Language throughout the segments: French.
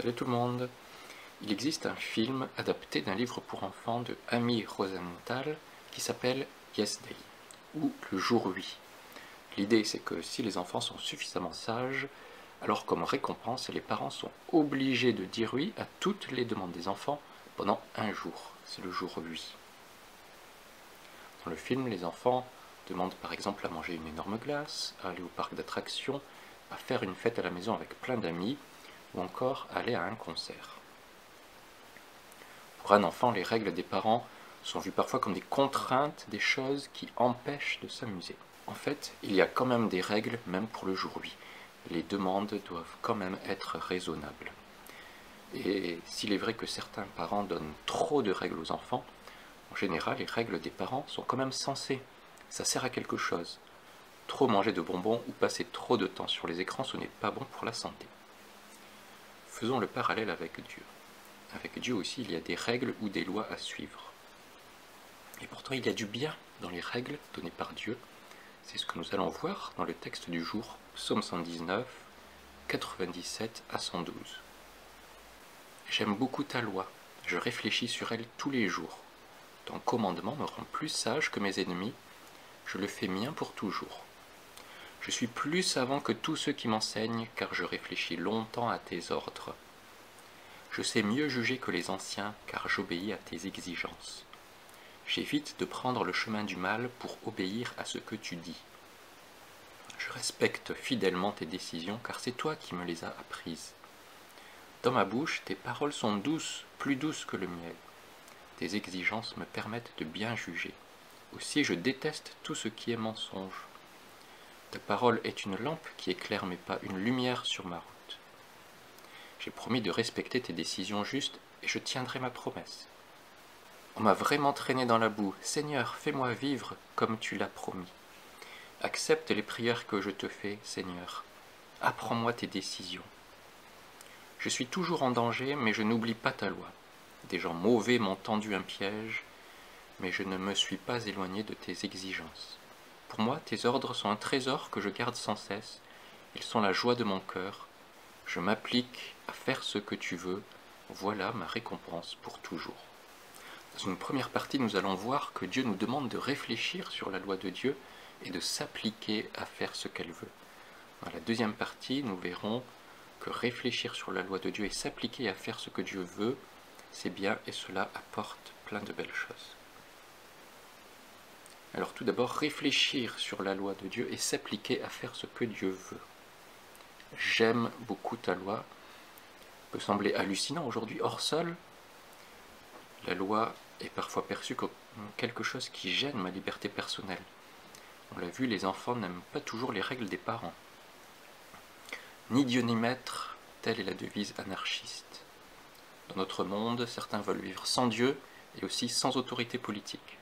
Salut tout le monde! Il existe un film adapté d'un livre pour enfants de Amy Rosenthal qui s'appelle Yes Day, ou Le jour oui. L'idée c'est que si les enfants sont suffisamment sages, alors comme récompense, les parents sont obligés de dire oui à toutes les demandes des enfants pendant un jour. C'est le jour oui. Dans le film, les enfants demandent par exemple à manger une énorme glace, à aller au parc d'attractions, à faire une fête à la maison avec plein d'amis, ou encore aller à un concert. Pour un enfant, les règles des parents sont vues parfois comme des contraintes, des choses qui empêchent de s'amuser. En fait, il y a quand même des règles, même pour le jour oui. Les demandes doivent quand même être raisonnables. Et s'il est vrai que certains parents donnent trop de règles aux enfants, en général, les règles des parents sont quand même sensées. Ça sert à quelque chose. Trop manger de bonbons ou passer trop de temps sur les écrans, ce n'est pas bon pour la santé. Faisons le parallèle avec Dieu. Avec Dieu aussi, il y a des règles ou des lois à suivre. Et pourtant, il y a du bien dans les règles données par Dieu. C'est ce que nous allons voir dans le texte du jour, Psaume 119, 97 à 112. J'aime beaucoup ta loi, je réfléchis sur elle tous les jours. Ton commandement me rend plus sage que mes ennemis, je le fais mien pour toujours. Je suis plus savant que tous ceux qui m'enseignent, car je réfléchis longtemps à tes ordres. Je sais mieux juger que les anciens, car j'obéis à tes exigences. J'évite de prendre le chemin du mal pour obéir à ce que tu dis. Je respecte fidèlement tes décisions, car c'est toi qui me les as apprises. Dans ma bouche, tes paroles sont douces, plus douces que le miel. Tes exigences me permettent de bien juger. Aussi, je déteste tout ce qui est mensonge. Ta parole est une lampe qui éclaire mes pas, une lumière sur ma route. J'ai promis de respecter tes décisions justes et je tiendrai ma promesse. On m'a vraiment traîné dans la boue. Seigneur, fais-moi vivre comme tu l'as promis. Accepte les prières que je te fais, Seigneur. Apprends-moi tes décisions. Je suis toujours en danger, mais je n'oublie pas ta loi. Des gens mauvais m'ont tendu un piège, mais je ne me suis pas éloigné de tes exigences. Pour moi, tes ordres sont un trésor que je garde sans cesse. Ils sont la joie de mon cœur. Je m'applique à faire ce que tu veux. Voilà ma récompense pour toujours. Dans une première partie, nous allons voir que Dieu nous demande de réfléchir sur la loi de Dieu et de s'appliquer à faire ce qu'elle veut. Dans la deuxième partie, nous verrons que réfléchir sur la loi de Dieu et s'appliquer à faire ce que Dieu veut, c'est bien et cela apporte plein de belles choses. Alors tout d'abord, réfléchir sur la loi de Dieu et s'appliquer à faire ce que Dieu veut. J'aime beaucoup ta loi. Peut sembler hallucinant aujourd'hui, hors sol. La loi est parfois perçue comme quelque chose qui gêne ma liberté personnelle. On l'a vu, les enfants n'aiment pas toujours les règles des parents. Ni Dieu ni maître, telle est la devise anarchiste. Dans notre monde, certains veulent vivre sans Dieu et aussi sans autorité politique.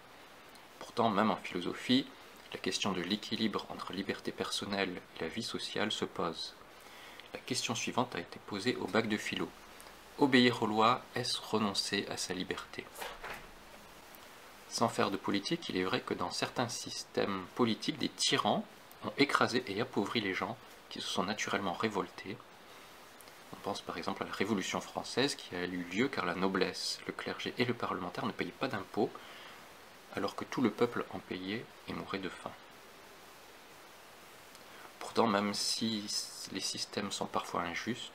Pourtant, même en philosophie, la question de l'équilibre entre liberté personnelle et la vie sociale se pose. La question suivante a été posée au bac de philo. Obéir aux lois, est-ce renoncer à sa liberté? Sans faire de politique, il est vrai que dans certains systèmes politiques, des tyrans ont écrasé et appauvri les gens qui se sont naturellement révoltés. On pense par exemple à la Révolution française qui a eu lieu car la noblesse, le clergé et le parlementaire ne payaient pas d'impôts, alors que tout le peuple en payait et mourait de faim. Pourtant, même si les systèmes sont parfois injustes,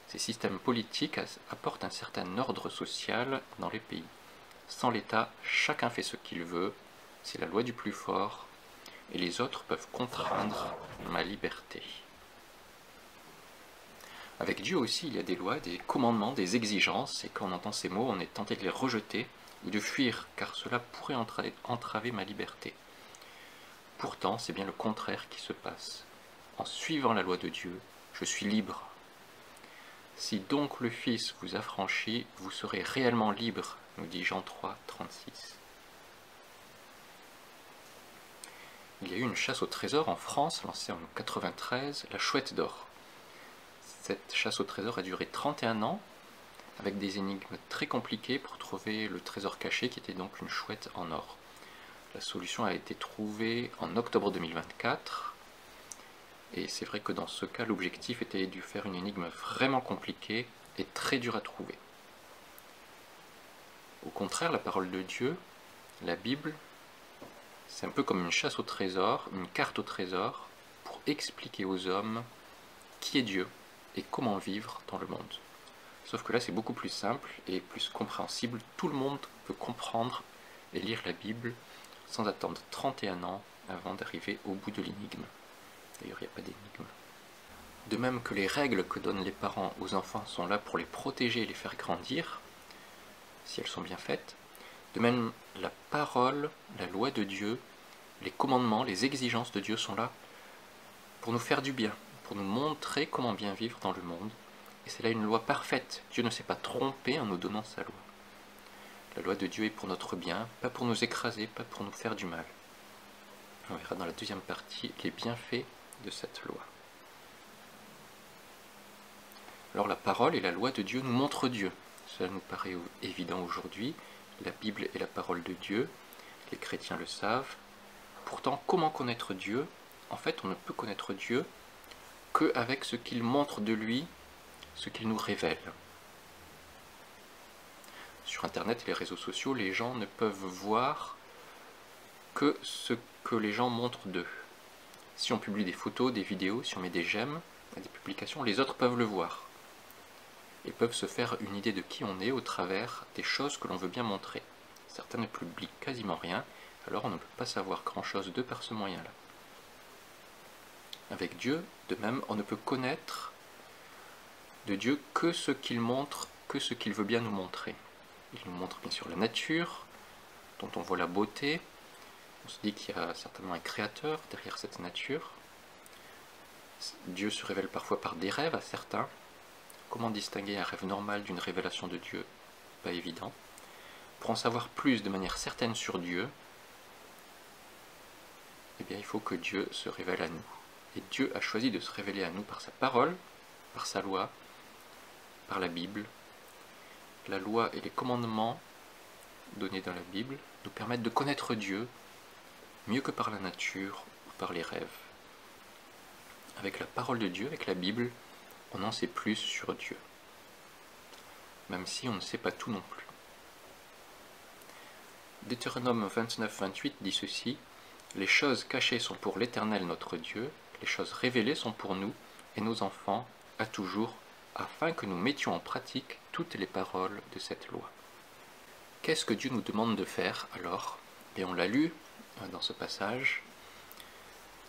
ces systèmes politiques apportent un certain ordre social dans les pays. Sans l'État, chacun fait ce qu'il veut, c'est la loi du plus fort, et les autres peuvent contraindre ma liberté. Avec Dieu aussi, il y a des lois, des commandements, des exigences, et quand on entend ces mots, on est tenté de les rejeter ou de fuir, car cela pourrait entraver ma liberté. Pourtant, c'est bien le contraire qui se passe. En suivant la loi de Dieu, je suis libre. Si donc le Fils vous affranchit, vous serez réellement libre, nous dit Jean 3, 36. Il y a eu une chasse au trésor en France, lancée en 1993, la Chouette d'or. Cette chasse au trésor a duré 31 ans, avec des énigmes très compliquées pour trouver le trésor caché, qui était donc une chouette en or. La solution a été trouvée en octobre 2024, et c'est vrai que dans ce cas, l'objectif était de faire une énigme vraiment compliquée est très dur à trouver. Au contraire, la parole de Dieu, la Bible, c'est un peu comme une chasse au trésor, une carte au trésor, pour expliquer aux hommes qui est Dieu et comment vivre dans le monde. Sauf que là, c'est beaucoup plus simple et plus compréhensible. Tout le monde peut comprendre et lire la Bible sans attendre 31 ans avant d'arriver au bout de l'énigme. D'ailleurs, il n'y a pas d'énigme. De même que les règles que donnent les parents aux enfants sont là pour les protéger et les faire grandir, si elles sont bien faites, de même la parole, la loi de Dieu, les commandements, les exigences de Dieu sont là pour nous faire du bien, pour nous montrer comment bien vivre dans le monde. Et c'est là une loi parfaite. Dieu ne s'est pas trompé en nous donnant sa loi. La loi de Dieu est pour notre bien, pas pour nous écraser, pas pour nous faire du mal. On verra dans la deuxième partie les bienfaits de cette loi. Alors la parole et la loi de Dieu nous montrent Dieu. Cela nous paraît évident aujourd'hui. La Bible est la parole de Dieu. Les chrétiens le savent. Pourtant, comment connaître Dieu? En fait, on ne peut connaître Dieu qu'avec ce qu'il montre de lui, ce qu'il nous révèle. Sur Internet et les réseaux sociaux, les gens ne peuvent voir que ce que les gens montrent d'eux. Si on publie des photos, des vidéos, si on met des j'aime à des publications, les autres peuvent le voir. Et peuvent se faire une idée de qui on est au travers des choses que l'on veut bien montrer. Certains ne publient quasiment rien, alors on ne peut pas savoir grand-chose d'eux par ce moyen-là. Avec Dieu, de même, on ne peut connaître de Dieu que ce qu'il montre, que ce qu'il veut bien nous montrer. Il nous montre bien sûr la nature, dont on voit la beauté. On se dit qu'il y a certainement un créateur derrière cette nature. Dieu se révèle parfois par des rêves à certains. Comment distinguer un rêve normal d'une révélation de Dieu? Pas évident. Pour en savoir plus de manière certaine sur Dieu, eh bien, il faut que Dieu se révèle à nous. Et Dieu a choisi de se révéler à nous par sa parole, par sa loi, par la Bible. La loi et les commandements donnés dans la Bible nous permettent de connaître Dieu mieux que par la nature ou par les rêves. Avec la parole de Dieu, avec la Bible, on en sait plus sur Dieu, même si on ne sait pas tout non plus. Deutéronome 29-28 dit ceci: « Les choses cachées sont pour l'Éternel notre Dieu, les choses révélées sont pour nous et nos enfants à toujours, afin que nous mettions en pratique toutes les paroles de cette loi. » Qu'est-ce que Dieu nous demande de faire alors? Et on l'a lu dans ce passage.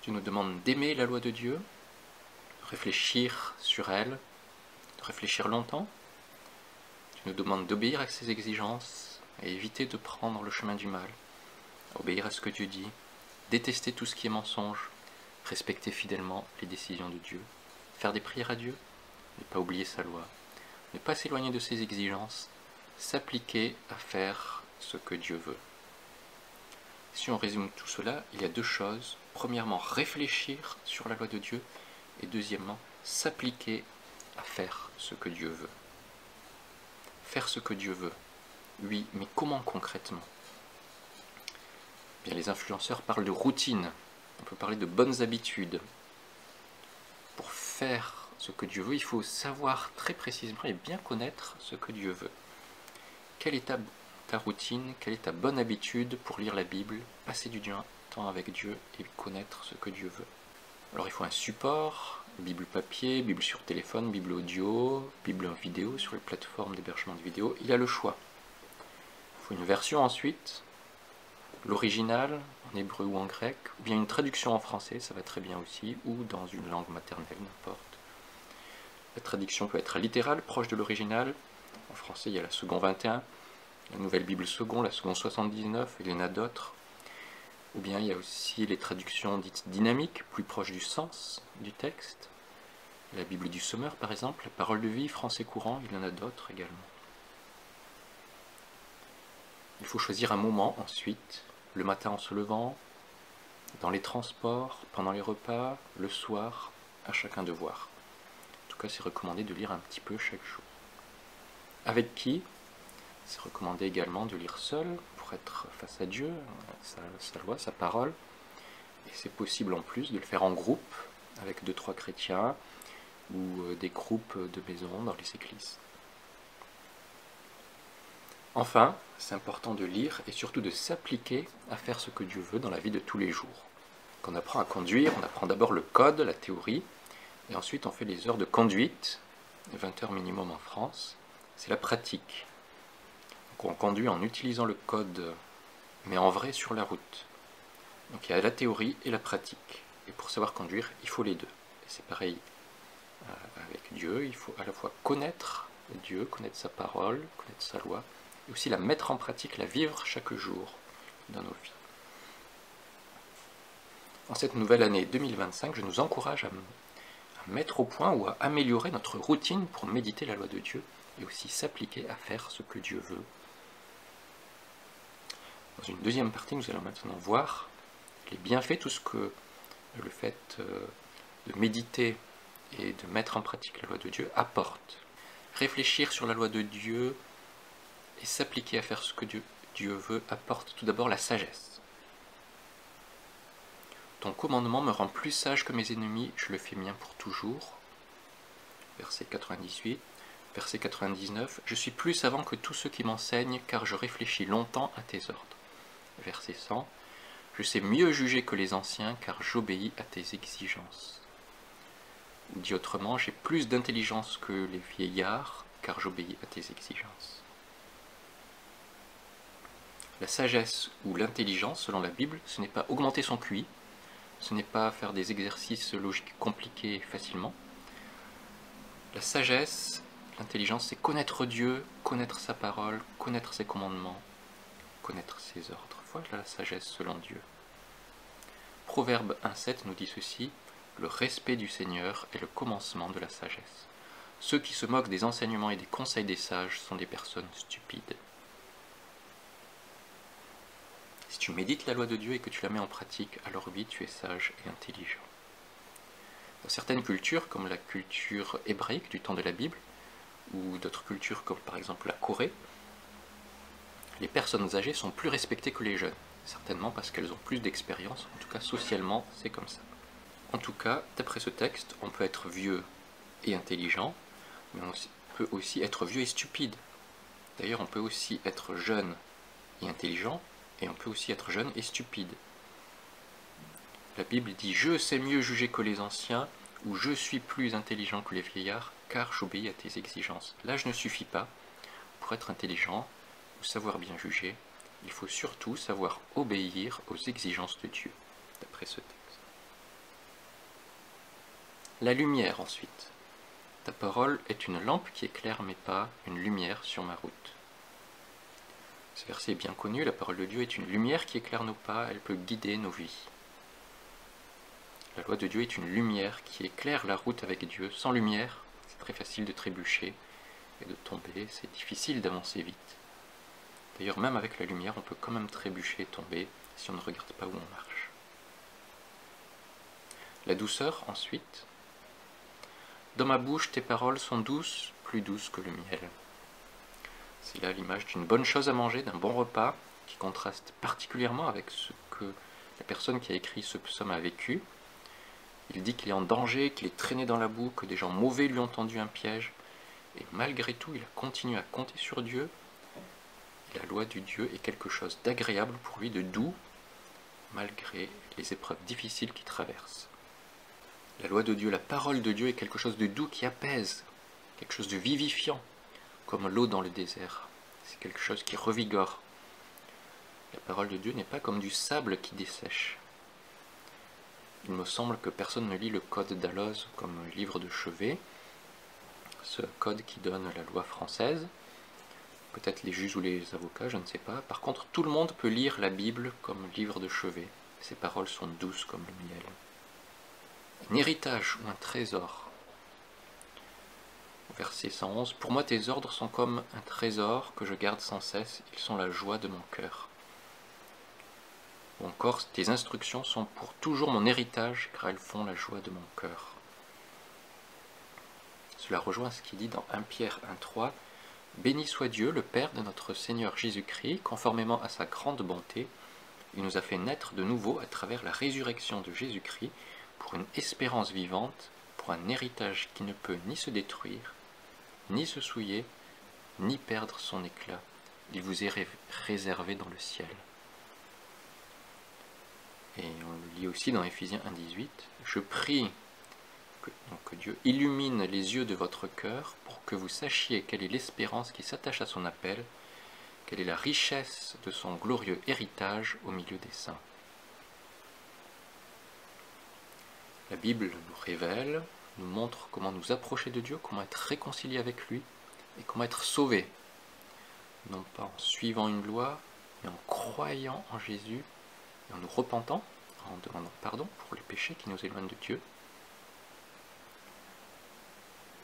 Dieu nous demande d'aimer la loi de Dieu, de réfléchir sur elle, de réfléchir longtemps. Dieu nous demande d'obéir à ses exigences et éviter de prendre le chemin du mal, obéir à ce que Dieu dit, détester tout ce qui est mensonge, respecter fidèlement les décisions de Dieu, faire des prières à Dieu, ne pas oublier sa loi, ne pas s'éloigner de ses exigences, s'appliquer à faire ce que Dieu veut. Si on résume tout cela, il y a deux choses. Premièrement, réfléchir sur la loi de Dieu, et deuxièmement, s'appliquer à faire ce que Dieu veut. Faire ce que Dieu veut. Oui, mais comment concrètement? Bien, les influenceurs parlent de routine. On peut parler de bonnes habitudes. Pour faire ce que Dieu veut, il faut savoir très précisément et bien connaître ce que Dieu veut. Quelle est ta routine, quelle est ta bonne habitude pour lire la Bible, passer du temps avec Dieu et connaître ce que Dieu veut? Alors il faut un support, Bible papier, Bible sur téléphone, Bible audio, Bible en vidéo sur les plateformes d'hébergement de vidéos. Il y a le choix. Il faut une version ensuite, l'original en hébreu ou en grec, ou bien une traduction en français, ça va très bien aussi, ou dans une langue maternelle, n'importe. La traduction peut être littérale, proche de l'original. En français, il y a la seconde 21, la nouvelle Bible seconde, la seconde 79, et il y en a d'autres. Ou bien il y a aussi les traductions dites dynamiques, plus proches du sens du texte. La Bible du Sommeur, par exemple, la Parole de vie, français courant, il y en a d'autres également. Il faut choisir un moment ensuite, le matin en se levant, dans les transports, pendant les repas, le soir, à chacun de voir. En tout cas, c'est recommandé de lire un petit peu chaque jour. Avec qui? C'est recommandé également de lire seul pour être face à Dieu, sa loi, sa parole. Et c'est possible en plus de le faire en groupe avec 2-3 chrétiens ou des groupes de maison dans les églises. Enfin, c'est important de lire et surtout de s'appliquer à faire ce que Dieu veut dans la vie de tous les jours. Quand on apprend à conduire, on apprend d'abord le code, la théorie, et ensuite on fait les heures de conduite, 20 heures minimum en France, c'est la pratique. Donc on conduit en utilisant le code, mais en vrai sur la route. Donc il y a la théorie et la pratique. Et pour savoir conduire, il faut les deux. Et c'est pareil avec Dieu, il faut à la fois connaître Dieu, connaître sa parole, connaître sa loi, et aussi la mettre en pratique, la vivre chaque jour dans nos vies. En cette nouvelle année 2025, je nous encourage à mettre au point ou à améliorer notre routine pour méditer la loi de Dieu et aussi s'appliquer à faire ce que Dieu veut. Dans une deuxième partie, nous allons maintenant voir les bienfaits, tout ce que le fait de méditer et de mettre en pratique la loi de Dieu apporte. Réfléchir sur la loi de Dieu et s'appliquer à faire ce que Dieu veut apporte tout d'abord la sagesse. Ton commandement me rend plus sage que mes ennemis, je le fais mien pour toujours. Verset 98. Verset 99. Je suis plus savant que tous ceux qui m'enseignent, car je réfléchis longtemps à tes ordres. Verset 100. Je sais mieux juger que les anciens, car j'obéis à tes exigences. Ou dit autrement, j'ai plus d'intelligence que les vieillards, car j'obéis à tes exigences. La sagesse ou l'intelligence, selon la Bible, ce n'est pas augmenter son QI, ce n'est pas faire des exercices logiques compliqués facilement. La sagesse, l'intelligence, c'est connaître Dieu, connaître sa parole, connaître ses commandements, connaître ses ordres. Voilà la sagesse selon Dieu. Proverbe 1,7 nous dit ceci, le respect du Seigneur est le commencement de la sagesse. Ceux qui se moquent des enseignements et des conseils des sages sont des personnes stupides. Si tu médites la loi de Dieu et que tu la mets en pratique, alors oui, tu es sage et intelligent. Dans certaines cultures, comme la culture hébraïque du temps de la Bible, ou d'autres cultures comme par exemple la Corée, les personnes âgées sont plus respectées que les jeunes, certainement parce qu'elles ont plus d'expérience, en tout cas socialement c'est comme ça. En tout cas, d'après ce texte, on peut être vieux et intelligent, mais on peut aussi être vieux et stupide. D'ailleurs, on peut aussi être jeune et intelligent, et on peut aussi être jeune et stupide. La Bible dit « Je sais mieux juger que les anciens » ou « Je suis plus intelligent que les vieillards, car j'obéis à tes exigences ». L'âge ne suffit pas. Pour être intelligent ou savoir bien juger, il faut surtout savoir obéir aux exigences de Dieu, d'après ce texte. La lumière ensuite. Ta parole est une lampe qui éclaire mes pas, une lumière sur ma route. Ce verset est bien connu, la parole de Dieu est une lumière qui éclaire nos pas, elle peut guider nos vies. La loi de Dieu est une lumière qui éclaire la route avec Dieu. Sans lumière, c'est très facile de trébucher et de tomber, c'est difficile d'avancer vite. D'ailleurs, même avec la lumière, on peut quand même trébucher et tomber si on ne regarde pas où on marche. La douceur, ensuite. Dans ma bouche, tes paroles sont douces, plus douces que le miel. C'est là l'image d'une bonne chose à manger, d'un bon repas, qui contraste particulièrement avec ce que la personne qui a écrit ce psaume a vécu. Il dit qu'il est en danger, qu'il est traîné dans la boue, que des gens mauvais lui ont tendu un piège. Et malgré tout, il a continué à compter sur Dieu. Et la loi du Dieu est quelque chose d'agréable pour lui, de doux, malgré les épreuves difficiles qu'il traverse. La loi de Dieu, la parole de Dieu est quelque chose de doux qui apaise, quelque chose de vivifiant, comme l'eau dans le désert. C'est quelque chose qui revigore. La parole de Dieu n'est pas comme du sable qui dessèche. Il me semble que personne ne lit le code d'Alloz comme livre de chevet, ce code qui donne la loi française, peut-être les juges ou les avocats, je ne sais pas. Par contre, tout le monde peut lire la Bible comme livre de chevet. Ces paroles sont douces comme le miel. Un héritage ou un trésor. Verset 111. Pour moi, tes ordres sont comme un trésor que je garde sans cesse. Ils sont la joie de mon cœur. Ou encore, tes instructions sont pour toujours mon héritage, car elles font la joie de mon cœur. Cela rejoint ce qu'il dit dans 1 Pierre 1,3. Béni soit Dieu, le Père de notre Seigneur Jésus-Christ, conformément à sa grande bonté, il nous a fait naître de nouveau à travers la résurrection de Jésus-Christ pour une espérance vivante, pour un héritage qui ne peut ni se détruire, ni se souiller, ni perdre son éclat. il vous est réservé dans le ciel. Et on le lit aussi dans Éphésiens 1,18. Je prie que Dieu illumine les yeux de votre cœur pour que vous sachiez quelle est l'espérance qui s'attache à son appel, quelle est la richesse de son glorieux héritage au milieu des saints. La Bible nous révèle, nous montre comment nous approcher de Dieu, comment être réconcilié avec lui et comment être sauvé. Non pas en suivant une loi, mais en croyant en Jésus et en nous repentant, en demandant pardon pour les péchés qui nous éloignent de Dieu.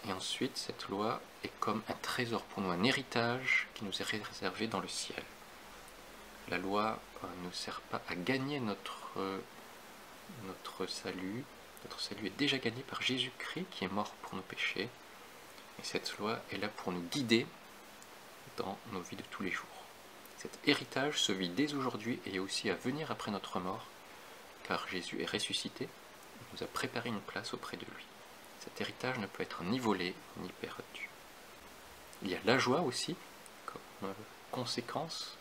Et ensuite, cette loi est comme un trésor pour nous, un héritage qui nous est réservé dans le ciel. La loi ne sert pas à gagner notre salut. Notre salut est déjà gagné par Jésus-Christ qui est mort pour nos péchés. Et cette loi est là pour nous guider dans nos vies de tous les jours. Cet héritage se vit dès aujourd'hui et aussi à venir après notre mort, car Jésus est ressuscité, il nous a préparé une place auprès de lui. Cet héritage ne peut être ni volé ni perdu. Il y a la joie aussi, comme conséquence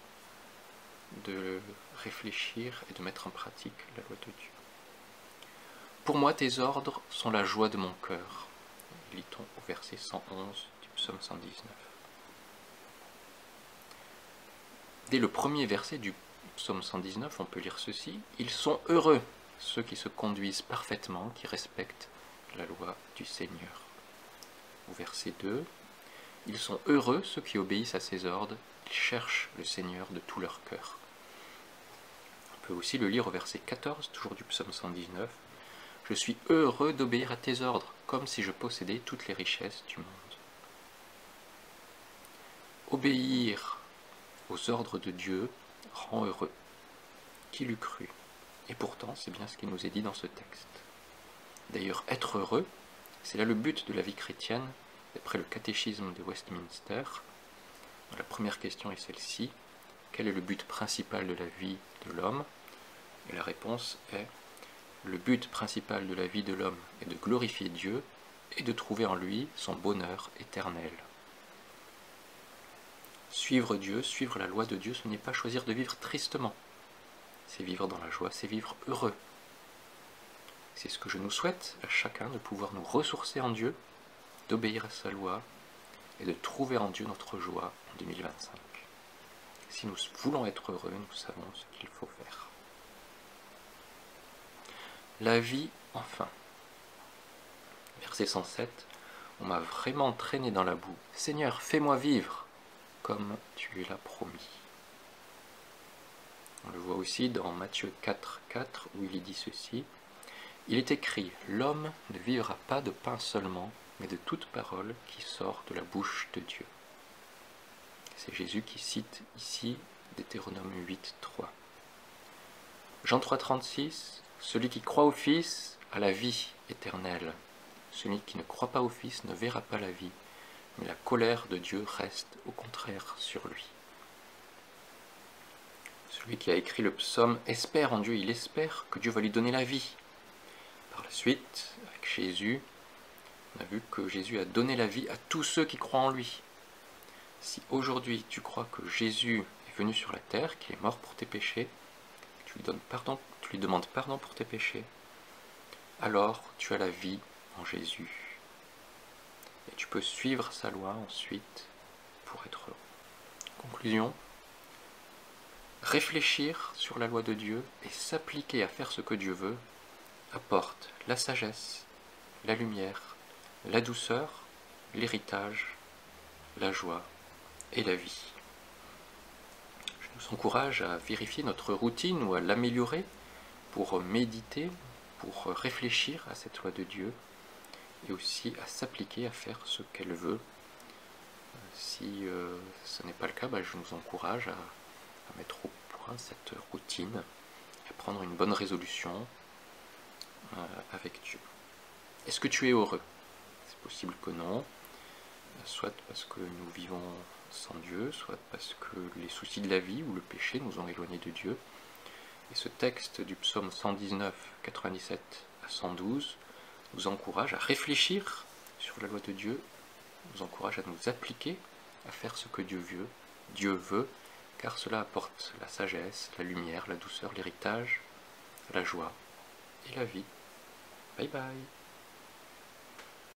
de réfléchir et de mettre en pratique la loi de Dieu. Pour moi, tes ordres sont la joie de mon cœur. Lit-on au verset 111 du psaume 119. Dès le premier verset du psaume 119, on peut lire ceci. Ils sont heureux, ceux qui se conduisent parfaitement, qui respectent la loi du Seigneur. Au verset 2, ils sont heureux, ceux qui obéissent à ses ordres, ils cherchent le Seigneur de tout leur cœur. On peut aussi le lire au verset 14, toujours du psaume 119. Je suis heureux d'obéir à tes ordres, comme si je possédais toutes les richesses du monde. Obéir aux ordres de Dieu rend heureux. Qui l'eût cru? Et pourtant, c'est bien ce qui nous est dit dans ce texte. D'ailleurs, être heureux, c'est là le but de la vie chrétienne, d'après le catéchisme de Westminster. La première question est celle-ci. Quel est le but principal de la vie de l'homme? Et la réponse est: le but principal de la vie de l'homme est de glorifier Dieu et de trouver en lui son bonheur éternel. Suivre Dieu, suivre la loi de Dieu, ce n'est pas choisir de vivre tristement. C'est vivre dans la joie, c'est vivre heureux. C'est ce que je nous souhaite à chacun, de pouvoir nous ressourcer en Dieu, d'obéir à sa loi et de trouver en Dieu notre joie en 2025. Si nous voulons être heureux, nous savons ce qu'il faut faire. La vie, enfin. Verset 107. On m'a vraiment traîné dans la boue. Seigneur, fais-moi vivre comme tu l'as promis. On le voit aussi dans Matthieu 4,4 où il est dit ceci. Il est écrit, l'homme ne vivra pas de pain seulement, mais de toute parole qui sort de la bouche de Dieu. C'est Jésus qui cite ici Deutéronome 8,3. Jean 3,36. Celui qui croit au Fils a la vie éternelle. Celui qui ne croit pas au Fils ne verra pas la vie, mais la colère de Dieu reste au contraire sur lui. Celui qui a écrit le psaume espère en Dieu, il espère que Dieu va lui donner la vie. Par la suite, avec Jésus, on a vu que Jésus a donné la vie à tous ceux qui croient en lui. Si aujourd'hui tu crois que Jésus est venu sur la terre, qu'il est mort pour tes péchés, tu lui demandes pardon pour tes péchés, alors tu as la vie en Jésus. Et tu peux suivre sa loi ensuite pour être heureux. Conclusion, réfléchir sur la loi de Dieu et s'appliquer à faire ce que Dieu veut apporte la sagesse, la lumière, la douceur, l'héritage, la joie et la vie. Je nous encourage à vérifier notre routine ou à l'améliorer pour méditer, pour réfléchir à cette loi de Dieu et aussi à s'appliquer à faire ce qu'elle veut. Si ce n'est pas le cas, je nous encourage à mettre au point cette routine et à prendre une bonne résolution avec Dieu. Est-ce que tu es heureux? C'est possible que non, soit parce que nous vivons sans Dieu, soit parce que les soucis de la vie ou le péché nous ont éloignés de Dieu. Et ce texte du psaume 119, 97 à 112 nous encourage à réfléchir sur la loi de Dieu, nous encourage à nous appliquer à faire ce que Dieu veut Dieu veut, car cela apporte la sagesse, la lumière, la douceur, l'héritage, la joie et la vie. Bye bye.